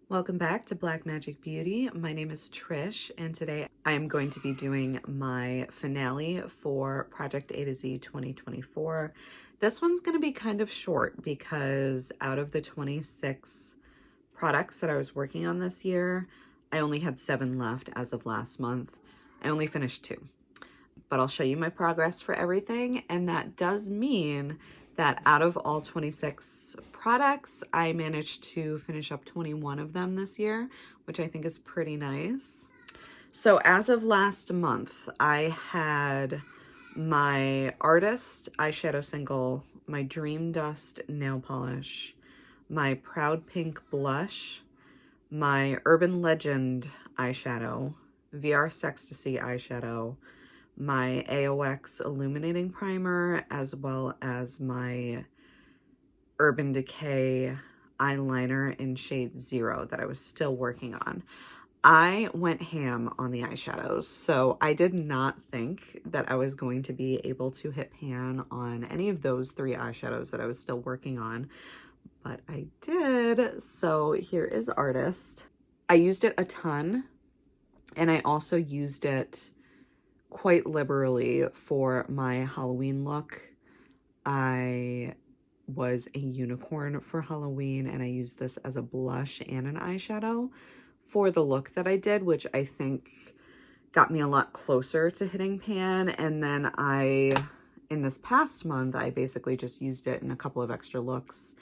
Welcome back to Black Magic Beauty. My name is Trish, and today I am going to be doing my finale for Project A to Z 2024. This one's going to be kind of short because out of the 26 products that I was working on this year, I only had 7 left as of last month. I only finished 2. But I'll show you my progress for everything, and that does mean that out of all 26 products, I managed to finish up 21 of them this year, which I think is pretty nice. So as of last month, I had my Artist eyeshadow single, my Dream Dust nail polish, my Proud Pink blush, my Urban Legend eyeshadow, VR Sextasy eyeshadow, my AOX illuminating primer, as well as my Urban Decay eyeliner in shade 0 that I was still working on. I went ham on the eyeshadows, so I did not think that I was going to be able to hit pan on any of those 3 eyeshadows that I was still working on, but I did. So here is Artist. I used it a ton, and I also used it quite liberally for my Halloween look. I was a unicorn for Halloween, and I used this as a blush and an eyeshadow for the look that I did, which I think got me a lot closer to hitting pan. And then in this past month, I basically just used it in a couple of extra looks,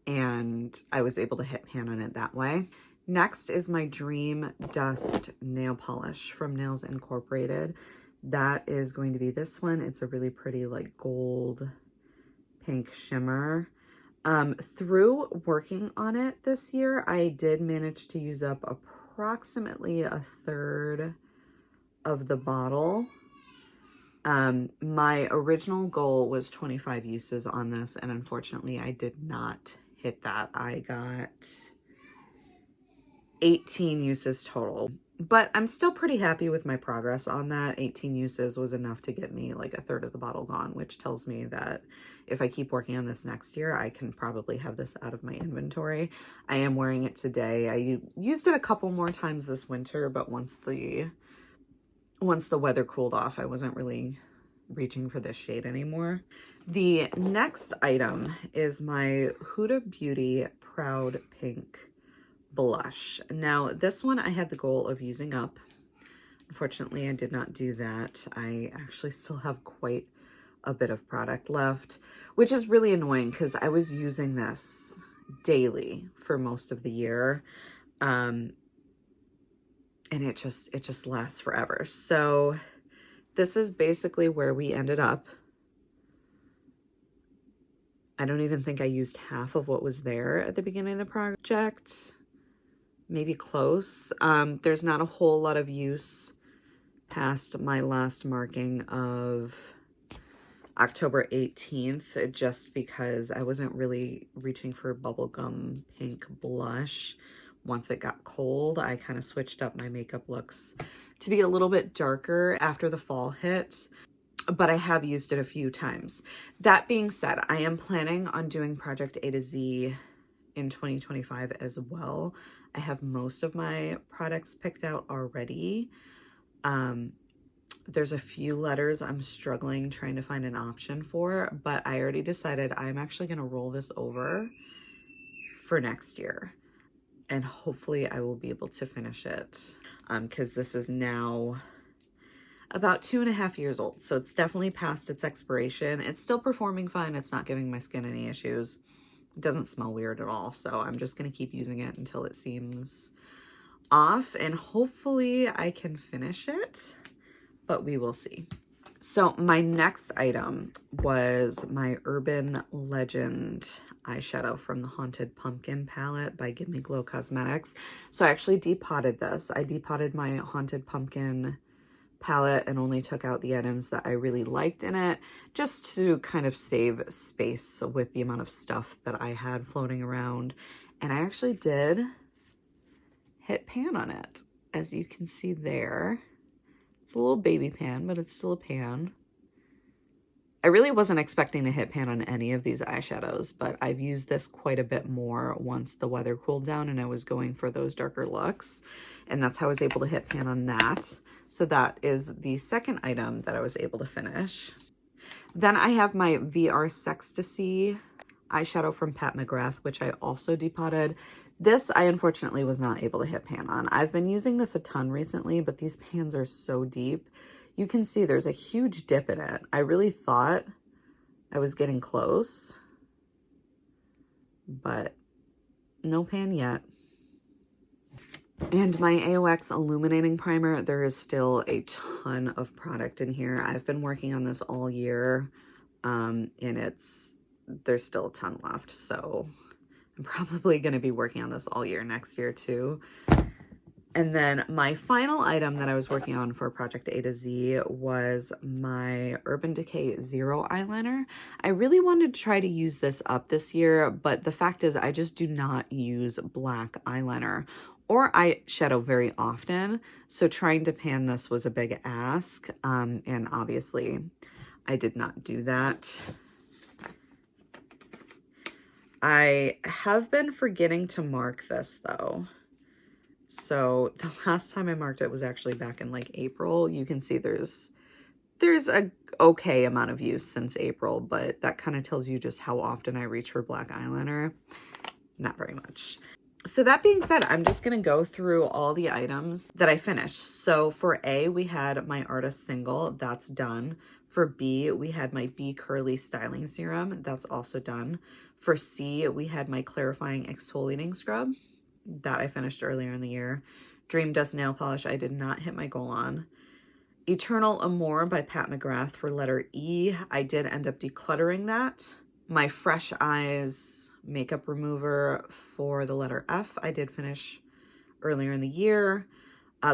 and I was able to hit pan on it that way. Next is my Dream Dust nail polish from Nails Incorporated. That is going to be this one. It's a really pretty like gold pink shimmer. Through working on it this year, I did manage to use up approximately a third of the bottle. My original goal was 25 uses on this, and unfortunately I did not hit that. I got 18 uses total, but I'm still pretty happy with my progress on that. 18 uses was enough to get me like a third of the bottle gone, which tells me that if I keep working on this next year, I can probably have this out of my inventory. I am wearing it today. I used it a couple more times this winter, but once the weather cooled off, I wasn't really reaching for this shade anymore. The next item is my Huda Beauty Proud Pink blush. Now this one I had the goal of using up. Unfortunately, I did not do that. I actually still have quite a bit of product left, which is really annoying because I was using this daily for most of the year. And it just lasts forever. So this is basically where we ended up. I don't even think I used half of what was there at the beginning of the project. Maybe close. There's not a whole lot of use past my last marking of October 18th, just because I wasn't really reaching for bubblegum pink blush. Once it got cold, I kind of switched up my makeup looks to be a little bit darker after the fall hit, but I have used it a few times. That being said, I am planning on doing Project A to Z in 2025 as well. I have most of my products picked out already. There's a few letters I'm struggling trying to find an option for, but I already decided I'm actually going to roll this over for next year, and hopefully I will be able to finish it, because this is now about 2.5 years old, so it's definitely past its expiration. It's still performing fine. It's not giving my skin any issues. It doesn't smell weird at all, so I'm just going to keep using it until it seems off, and hopefully I can finish it, but we will see. So my next item was my Urban Legend eyeshadow from the Haunted Pumpkin palette by Gimme Glow Cosmetics. So I actually depotted this. I depotted my Haunted Pumpkin palette and only took out the items that I really liked in it, just to kind of save space with the amount of stuff that I had floating around. And I actually did hit pan on it, as you can see there. It's a little baby pan, but it's still a pan. I really wasn't expecting to hit pan on any of these eyeshadows, but I've used this quite a bit more once the weather cooled down and I was going for those darker looks. And that's how I was able to hit pan on that. So that is the second item that I was able to finish. Then I have my VR Sextasy eyeshadow from Pat McGrath, which I also depotted. This I unfortunately was not able to hit pan on. I've been using this a ton recently, but these pans are so deep. You can see there's a huge dip in it. I really thought I was getting close, but no pan yet. And my AOX Illuminating Primer, there is still a ton of product in here. I've been working on this all year, and there's still a ton left. So I'm probably going to be working on this all year next year too. And then my final item that I was working on for Project A to Z was my Urban Decay Zero Eyeliner. I really wanted to try to use this up this year, but the fact is I just do not use black eyeliner or eyeshadow very often. So trying to pan this was a big ask. And obviously I did not do that. I have been forgetting to mark this though. So the last time I marked it was actually back in like April. You can see there's a okay amount of use since April, but that kind of tells you just how often I reach for black eyeliner. Not very much. So that being said, I'm just going to go through all the items that I finished. So for A, we had my Artist Single. That's done. For B, we had my B Curly Styling Serum. That's also done. For C, we had my Clarifying Exfoliating Scrub. That I finished earlier in the year. Dream Dust Nail Polish, I did not hit my goal on. Eternal Amour by Pat McGrath for letter E. I did end up decluttering that. My Fresh Eyes makeup remover for the letter F, I did finish earlier in the year.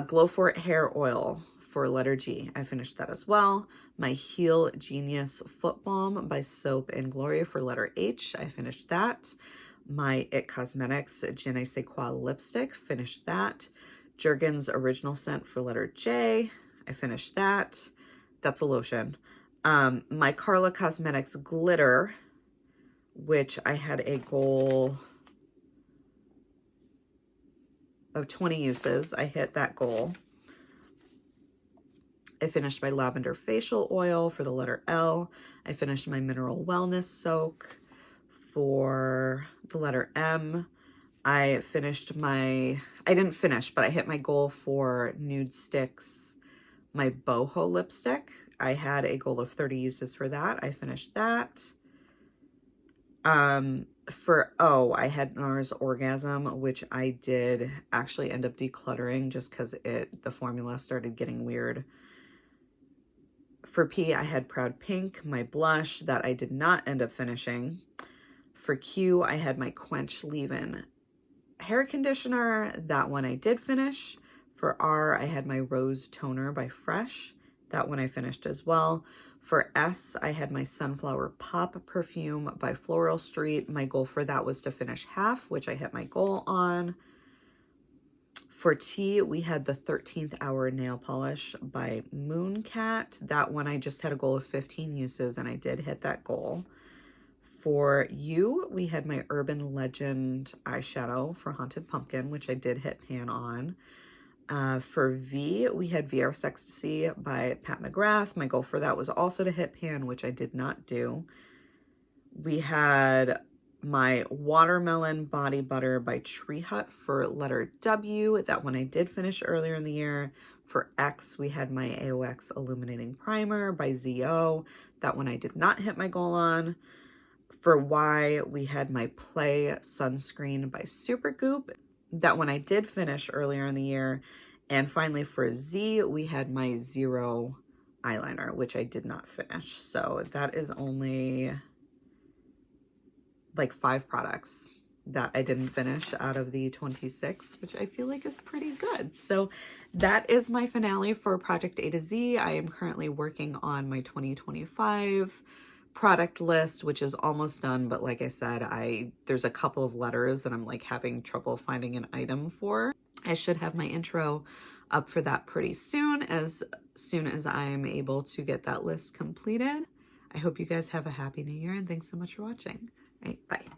Glow For It hair oil for letter G, I finished that as well. My Heal Genius Foot Balm by Soap and Glory for letter H, I finished that. My It Cosmetics Je ne sais quoi lipstick, finished that. Jergens Original Scent for letter J, I finished that. That's a lotion. My Carla Cosmetics Glitter, which I had a goal of 20 uses. I hit that goal. I finished my Lavender Facial Oil for the letter L. I finished my Mineral Wellness Soak for the letter M. I didn't finish, but I hit my goal for Nude Sticks, my Boho lipstick. I had a goal of 30 uses for that. I finished that. For O, I had NARS Orgasm, which I did actually end up decluttering just because the formula started getting weird. For P, I had Proud Pink, my blush, that I did not end up finishing. For Q, I had my Quench Leave-In hair conditioner. That one I did finish. For R, I had my Rose Toner by Fresh. That one I finished as well. For S, I had my Sunflower Pop perfume by Floral Street. My goal for that was to finish half, which I hit my goal on. For T, we had the 13th Hour Nail Polish by Mooncat. That one I just had a goal of 15 uses and I did hit that goal. For U, we had my Urban Legend eyeshadow for Haunted Pumpkin, which I did hit pan on. For V, we had VR Sextasy by Pat McGrath. My goal for that was also to hit pan, which I did not do. We had my Watermelon Body Butter by Tree Hut for letter W. That one I did finish earlier in the year. For X, we had my AOX Illuminating Primer by ZO. That one I did not hit my goal on. For Y, we had my Play Sunscreen by Supergoop. That one I did finish earlier in the year. And finally for Z, we had my Zero eyeliner, which I did not finish. So that is only like 5 products that I didn't finish out of the 26, which I feel like is pretty good. So that is my finale for Project A to Z. I am currently working on my 2025 product list, which is almost done, but like I said, there's a couple of letters that I'm like having trouble finding an item for. I should have my intro up for that pretty soon as I am able to get that list completed. I hope you guys have a happy new year and thanks so much for watching. All right, bye.